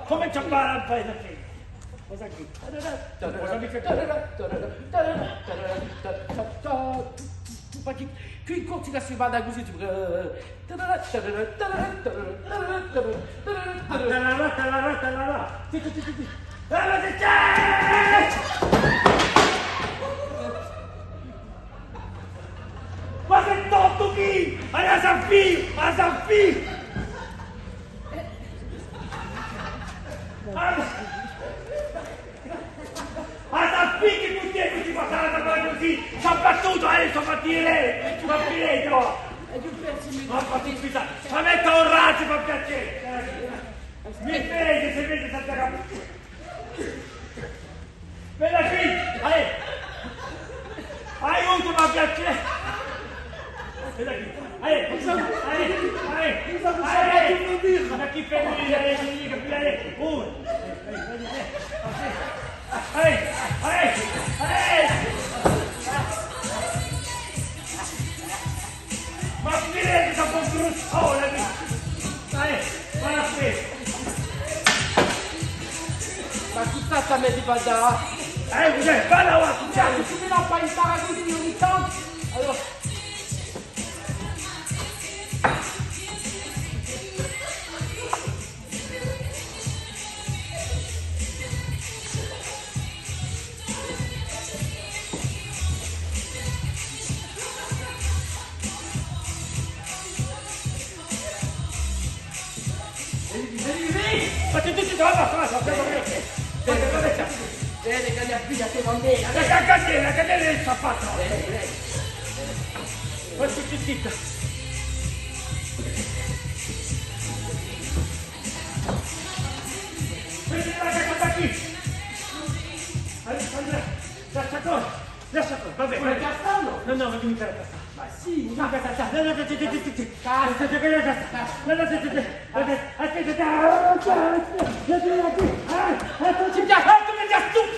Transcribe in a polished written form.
come ci appara un paese qui? Cosa qui? Cosa mi fai? Qui continua si va da così. Ma sei tonto qui? A Zampi! A Zampi che tutti e tutti passano così! Ci ha battuto adesso, fatti lei! Ma fatti scusa! Ma metta un razzo per piacere! Mi vede se vede Santa Capo! Bella qui! Aiuto per piacere! Bella qui! Ma chi fermi lì, capire? Ma finire sta costruzione! Guarda qui! Ma tutta sta me di bada? Guarda ora, successo! Si non fa imparare così ogni tanto? Allora... Fate tutti basta, Vede che mia figlia si non bene. la candela è il sappato. Questo c'è zitto. Prendi la cacata qui. Lascia cosa, va bene. Vuoi castarlo? No, non mi fare castare. Ma sì, No, castare. No, ci piace, tu mi hai stupido!